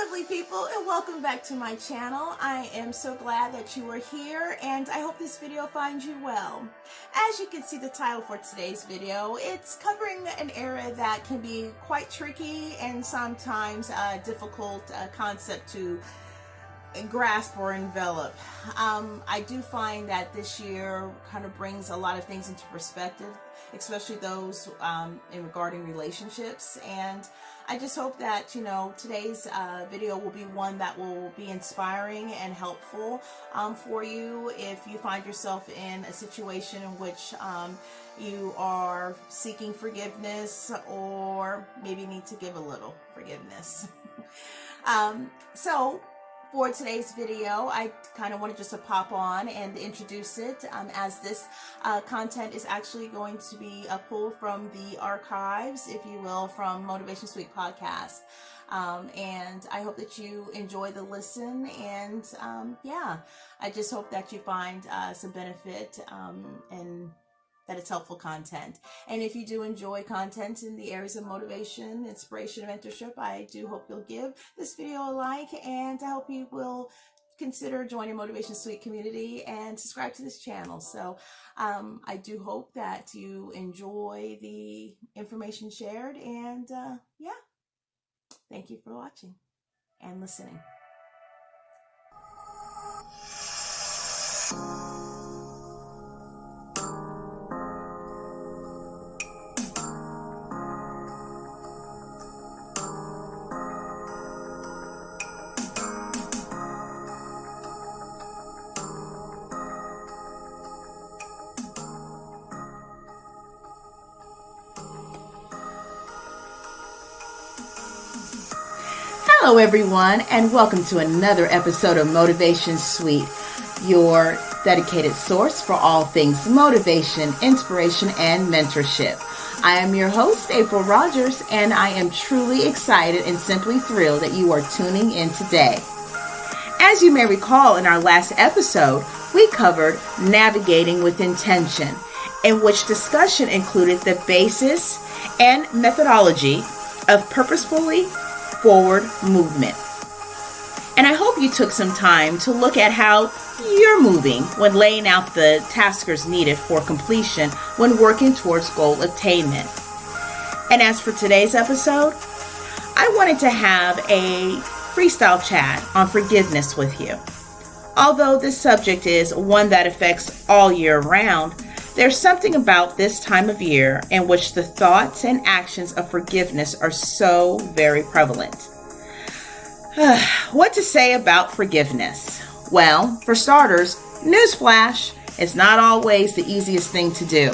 lovely people, and welcome back to my channel. I am so glad that you are here, and I hope this video finds you well. As you can see the title for today's video, it's covering an area that can be quite tricky and sometimes a difficult concept to grasp or envelop. I do find that this year kind of brings a lot of things into perspective, especially those regarding relationships, and I just hope that today's video will be one that will be inspiring and helpful for you if you find yourself in a situation in which you are seeking forgiveness or maybe need to give a little forgiveness. So for today's video, I kind of wanted just to pop on and introduce it as this content is actually going to be pulled from the archives, if you will, from Motivation Suite podcast. And I hope that you enjoy the listen, and yeah, I just hope that you find some benefit and that it's helpful content. And if you do enjoy content in the areas of motivation, inspiration, and mentorship, I do hope you'll give this video a like, and I hope you will consider joining Motivation Suite community and subscribe to this channel. So I do hope that you enjoy the information shared, and yeah, thank you for watching and listening. Hello everyone, and welcome to another episode of Motivation Suite, your dedicated source for all things motivation, inspiration, and mentorship. I am your host, April Rogers, and I am truly excited and simply thrilled that you are tuning in today. As you may recall, in our last episode, we covered navigating with intention, in which discussion included the basis and methodology of purposefully forward movement. And I hope you took some time to look at how you're moving when laying out the taskers needed for completion when working towards goal attainment. And as for today's episode, I wanted to have a freestyle chat on forgiveness with you. Although this subject is one that affects all year round, there's something about this time of year in which the thoughts and actions of forgiveness are so very prevalent. What to say about forgiveness? Well, for starters, newsflash, it's not always the easiest thing to do.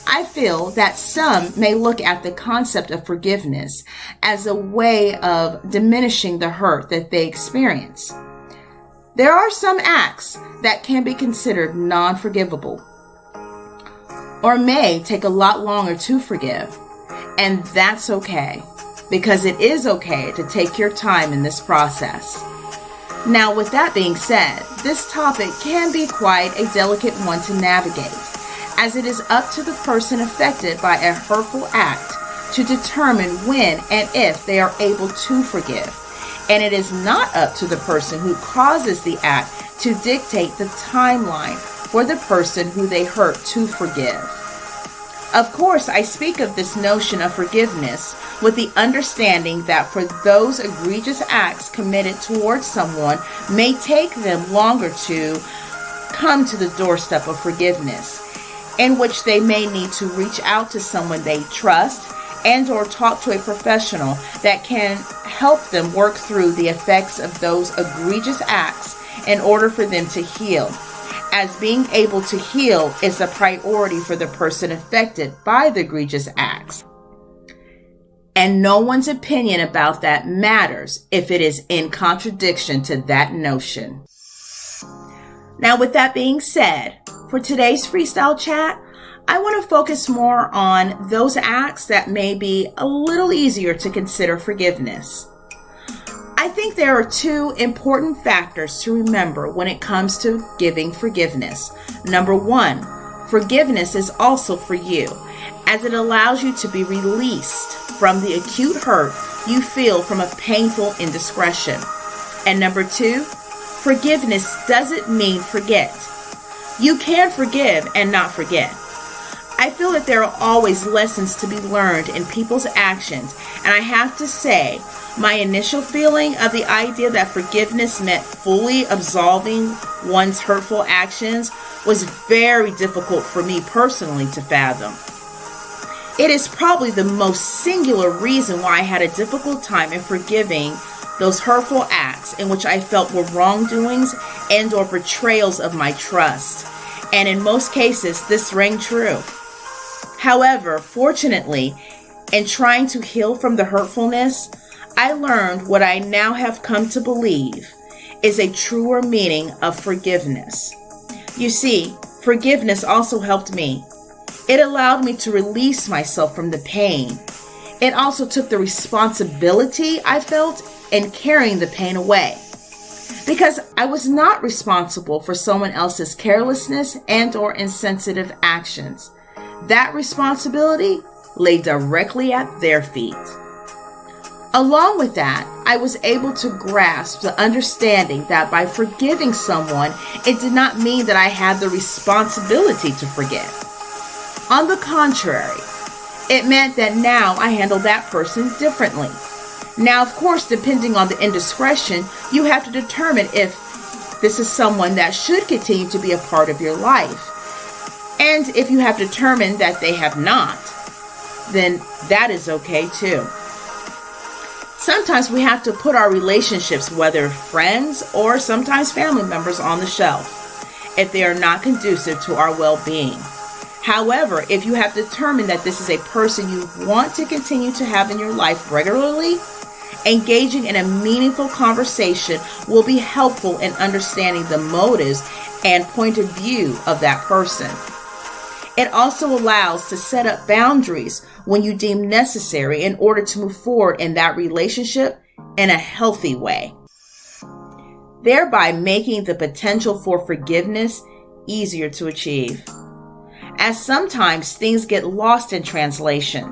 I feel that some may look at the concept of forgiveness as a way of diminishing the hurt that they experience. There are some acts that can be considered non-forgivable, or may take a lot longer to forgive. And that's okay, because it is okay to take your time in this process. Now, with that being said, this topic can be quite a delicate one to navigate, as it is up to the person affected by a hurtful act to determine when and if they are able to forgive. And it is not up to the person who causes the act to dictate the timeline for the person who they hurt to forgive. Of course, I speak of this notion of forgiveness with the understanding that for those egregious acts committed towards someone may take them longer to come to the doorstep of forgiveness, in which they may need to reach out to someone they trust and or talk to a professional that can help them work through the effects of those egregious acts in order for them to heal, as being able to heal is a priority for the person affected by the egregious acts. And no one's opinion about that matters if it is in contradiction to that notion. Now, with that being said, for today's freestyle chat, I want to focus more on those acts that may be a little easier to consider forgiveness. I think there are two important factors to remember when it comes to giving forgiveness. Number one, forgiveness is also for you, as it allows you to be released from the acute hurt you feel from a painful indiscretion. And number 2, forgiveness doesn't mean forget. You can forgive and not forget. I feel that there are always lessons to be learned in people's actions, and I have to say, my initial feeling of the idea that forgiveness meant fully absolving one's hurtful actions was very difficult for me personally to fathom. It is probably the most singular reason why I had a difficult time in forgiving those hurtful acts in which I felt were wrongdoings and or betrayals of my trust. And in most cases, this rang true. However, fortunately, in trying to heal from the hurtfulness, I learned what I now have come to believe is a truer meaning of forgiveness. You see, forgiveness also helped me. It allowed me to release myself from the pain. It also took the responsibility I felt in carrying the pain away. Because I was not responsible for someone else's carelessness and or insensitive actions. That responsibility lay directly at their feet. Along with that, I was able to grasp the understanding that by forgiving someone, it did not mean that I had the responsibility to forget. On the contrary, it meant that now I handle that person differently. Now, of course, depending on the indiscretion, you have to determine if this is someone that should continue to be a part of your life. And if you have determined that they have not, then that is okay too. Sometimes we have to put our relationships, whether friends or sometimes family members, on the shelf if they are not conducive to our well-being. However, if you have determined that this is a person you want to continue to have in your life regularly, engaging in a meaningful conversation will be helpful in understanding the motives and point of view of that person. It also allows to set up boundaries when you deem necessary in order to move forward in that relationship in a healthy way, thereby making the potential for forgiveness easier to achieve. As sometimes things get lost in translation,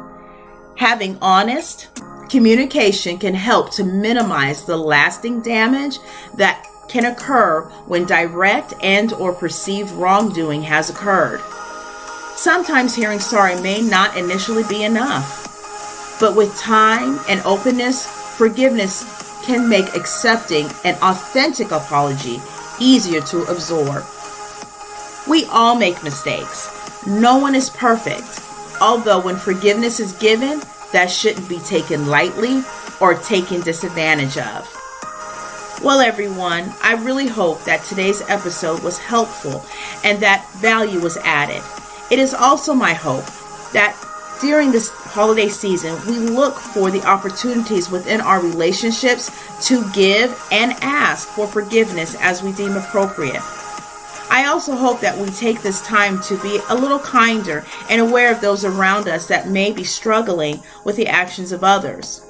having honest communication can help to minimize the lasting damage that can occur when direct and or perceived wrongdoing has occurred. Sometimes hearing sorry may not initially be enough, but with time and openness, forgiveness can make accepting an authentic apology easier to absorb. We all make mistakes. No one is perfect, although when forgiveness is given, that shouldn't be taken lightly or taken disadvantage of. Well, everyone, I really hope that today's episode was helpful and that value was added. It is also my hope that during this holiday season, we look for the opportunities within our relationships to give and ask for forgiveness as we deem appropriate. I also hope that we take this time to be a little kinder and aware of those around us that may be struggling with the actions of others.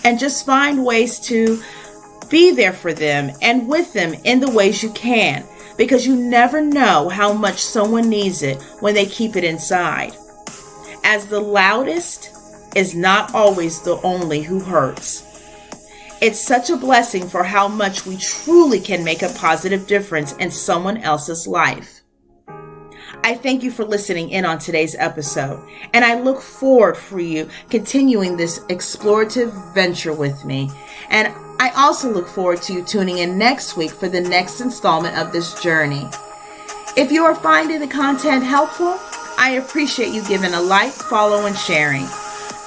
And just find ways to be there for them and with them in the ways you can, because you never know how much someone needs it when they keep it inside. As the loudest is not always the only who hurts. It's such a blessing for how much we truly can make a positive difference in someone else's life. I thank you for listening in on today's episode, and I look forward for you continuing this explorative venture with me. And I also look forward to you tuning in next week for the next installment of this journey. If you are finding the content helpful, I appreciate you giving a like, follow, and sharing.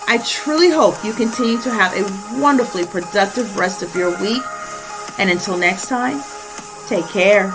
I truly hope you continue to have a wonderfully productive rest of your week. And until next time, take care.